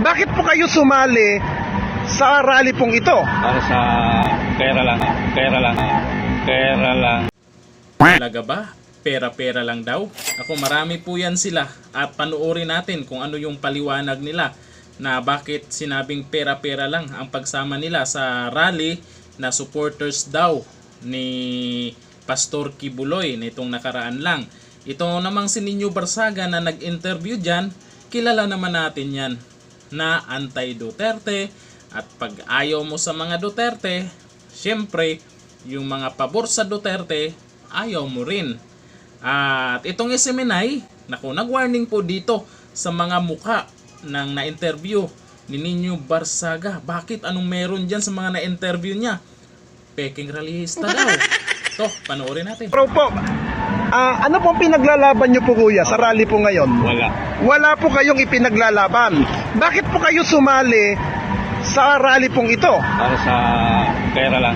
Bakit po kayo sumali sa rally pong ito? Para sa pera lang. Talaga ba? Pera-pera lang daw? Ako, marami po yan sila. At panoorin natin kung ano yung paliwanag nila na bakit sinabing pera-pera lang ang pagsama nila sa rally na supporters daw ni Pastor Kibuloy nitong nakaraan lang. Ito namang si Nino Barsaga na nag-interview dyan, kilala naman natin yan na anti-Duterte. At pag ayaw mo sa mga Duterte, syempre, yung mga pabor sa Duterte, ayaw mo rin. At itong SMNI, nag-warning po dito sa mga muka ng na-interview ni Nino Barsaga. Bakit? Anong meron dyan sa mga na-interview niya? Peking rallyista daw. Ito, panoorin natin. Pero po, ano pong pinaglalaban nyo po kuya sa rally po ngayon? Wala. Wala po kayong ipinaglalaban. Bakit po kayo sumali sa rally pong ito? Para sa pera lang.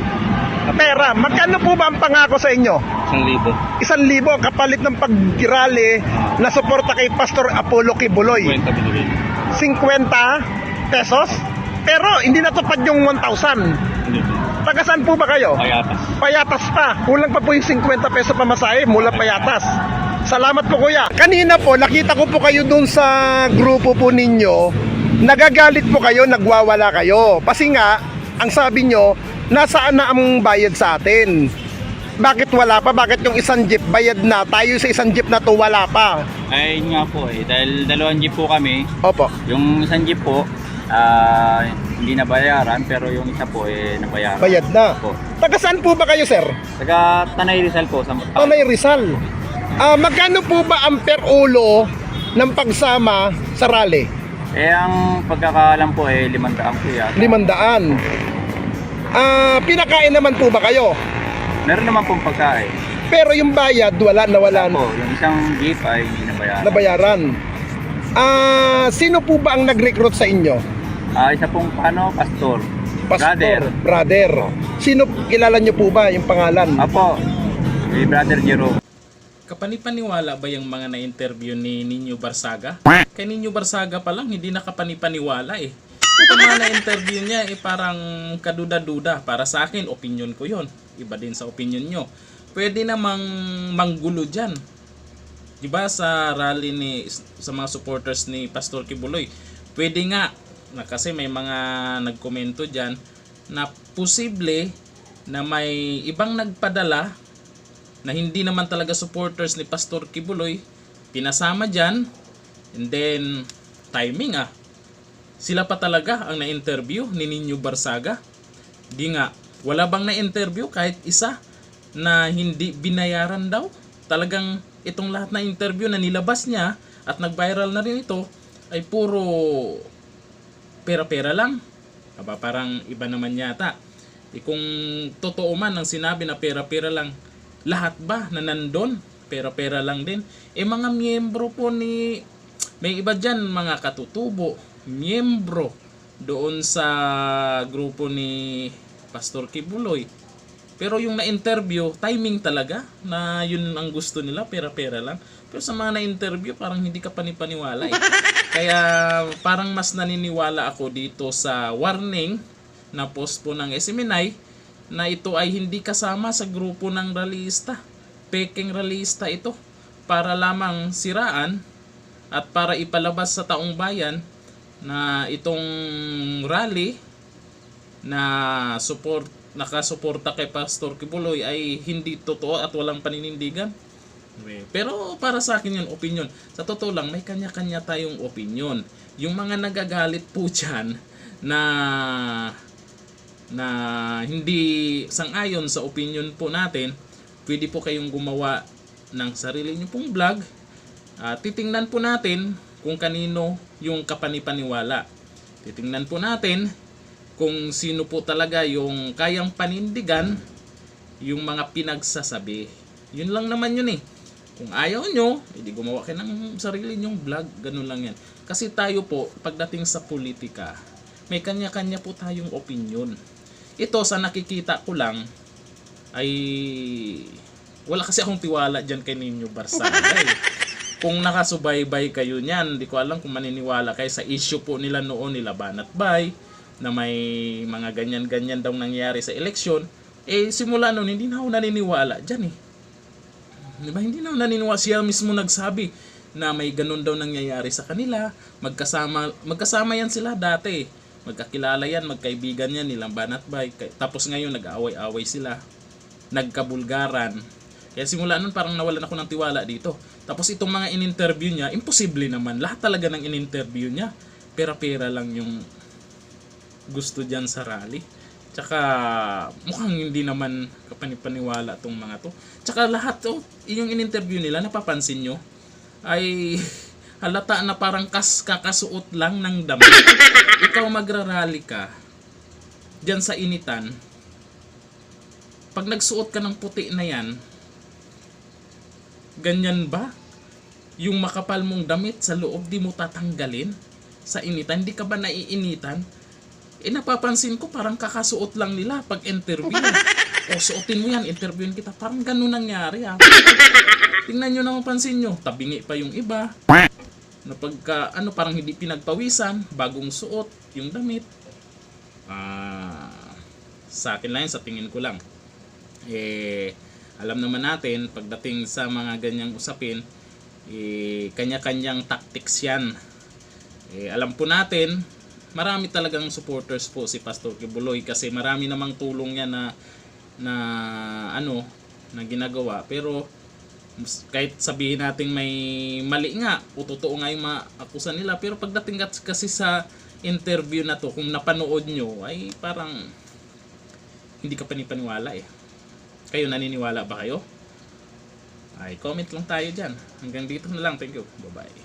Pera, magkano po ba ang pangako sa inyo? 1,000. 1,000 kapalit ng pag-rally na suporta kay Pastor Apollo Kibuloy. Kwenta binigay. 50 pesos? Pero hindi natupad yung 1,000. Hindi. Taga saan po ba kayo? Payatas. Payatas pa. Kulang pa po yung 50 peso pamasahe mula Payatas. Salamat po kuya. Kanina po nakita ko po kayo dun sa grupo po ninyo. Nagagalit po kayo, nagwawala kayo. Kasi nga, ang sabi nyo, nasaan na ang bayad sa atin? Bakit wala pa? Bakit yung isang jeep bayad na? Tayo sa isang jeep na to wala pa. Ay nga po dahil 2 jeep po kami. Opo. Yung isang jeep po, hindi nabayaran, pero yung isa po nabayaran. Bayad na. Po. Taga saan po ba kayo sir? Taga Tanay Rizal po. Tanay Rizal. Magkano po ba ang per ulo ng pagsama sa rally? Ang pagkakaalam po 500 po yan. 500. Pinakain naman po ba kayo? Meron naman pong pagkain. Pero yung bayad wala Po, yung isang jeep ay hindi nabayaran. nabayaran. Sino po ba ang nag-recruit sa inyo? Isa pong pastor. Brother. Sino, kilala nyo po ba yung pangalan? Apo, si Brother Jerome. Kapanipaniwala ba yung mga na-interview ni Nino Barsaga? Kay Nino Barsaga pa lang, hindi nakapanipaniwala eh. Yung mga na-interview niya parang kaduda-duda. Para sa akin, opinion ko yon. Iba din sa opinion nyo. Pwede namang manggulo dyan. Diba sa rally sa mga supporters ni Pastor Kibuloy, pwede nga na kasi may mga nagkomento dyan na posible na may ibang nagpadala na hindi naman talaga supporters ni Pastor Kibuloy, pinasama dyan, and then timing sila pa talaga ang na-interview ni Nino Barsaga. Di nga, wala bang na-interview kahit isa na hindi binayaran daw? Talagang itong lahat na interview na nilabas niya at nag-viral na rin ito ay puro pera-pera lang. Parang iba naman yata. Kung totoo man ang sinabi na pera-pera lang, lahat ba na nandun? Pera-pera lang din. Mga miyembro po may iba dyan, mga katutubo, miyembro doon sa grupo ni Pastor Kibuloy. Pero yung na-interview, timing talaga na yun ang gusto nila, pera-pera lang. Pero sa mga na-interview, parang hindi ka panipaniwala eh. Kaya parang mas naniniwala ako dito sa warning na post po ng SMNI na ito ay hindi kasama sa grupo ng rallyista. Peking rallyista ito para lamang siraan at para ipalabas sa taong bayan na itong rally na nakasuporta kay Pastor Kibuloy ay hindi totoo at walang paninindigan. Pero para sa akin yun, opinion. Sa totoo lang, may kanya-kanya tayong opinion. Yung mga nagagalit po dyan na hindi sang-ayon sa opinion po natin, pwede po kayong gumawa ng sarili nyo pong vlog. Titingnan po natin kung kanino yung kapanipaniwala. Titingnan po natin kung sino po talaga yung kayang panindigan yung mga pinagsasabi. Yun lang naman yun eh. Kung ayaw nyo, edi gumawa kayo ng sarili nyong vlog. Ganun lang yan. Kasi tayo po, pagdating sa politika, may kanya-kanya po tayong opinion. Ito sa nakikita ko lang ay wala kasi akong tiwala dyan kay Nino Barsaga eh. kung nakasubaybay kayo niyan, hindi ko alam kung maniniwala kayo sa issue po nila noon nila Banat Bay, na may mga ganyan-ganyan daw nangyari sa eleksyon. Simula noon, hindi na ako naniniwala dyan eh. Diba? Hindi na ako naniniwala. Siya mismo nagsabi na may ganun daw nangyayari sa kanila. Magkasama yan sila dati. Magkakilala yan, magkaibigan yan nilang Banat Bay. Tapos ngayon nag-aaway-away sila. Nagkabulgaran. Kaya simula nun parang nawalan ako ng tiwala dito. Tapos itong mga in-interview niya, imposible naman. Lahat talaga ng in-interview niya, pera-pera lang yung gusto dyan sa rally. Tsaka mukhang hindi naman kapanipaniwala tong mga to. Tsaka lahat to, yung in-interview nila, napapansin nyo, ay halata na parang kakasuot lang ng damit. Ikaw magrarally ka dyan sa initan, pag nagsuot ka ng puti na yan, ganyan ba? Yung makapal mong damit sa loob, di mo tatanggalin sa initan? Hindi ka ba naiinitan? Napapansin ko parang kakasuot lang nila pag interview. O suotin mo yan, interviewin kita. Parang ganun nangyari ah. Tingnan nyo naman, pansin nyo, tabingi pa yung iba. Na pagka, parang hindi pinagpawisan, bagong suot yung damit. Sa akin lang, sa tingin ko lang. Alam naman natin, pagdating sa mga ganyang usapin, kanya-kanyang tactics yan. Alam po natin, marami talagang supporters po si Pastor Kibuloy kasi marami namang tulong yan na ginagawa. Pero kahit sabihin natin may mali nga o totoo nga yung maakusa nila, pero pagdating kasi sa interview na to, kung napanood nyo, ay parang hindi ka panipaniwala eh. Kayo, naniniwala ba kayo? Ay, comment lang tayo dyan. Hanggang dito na lang. Thank you. Bye-bye.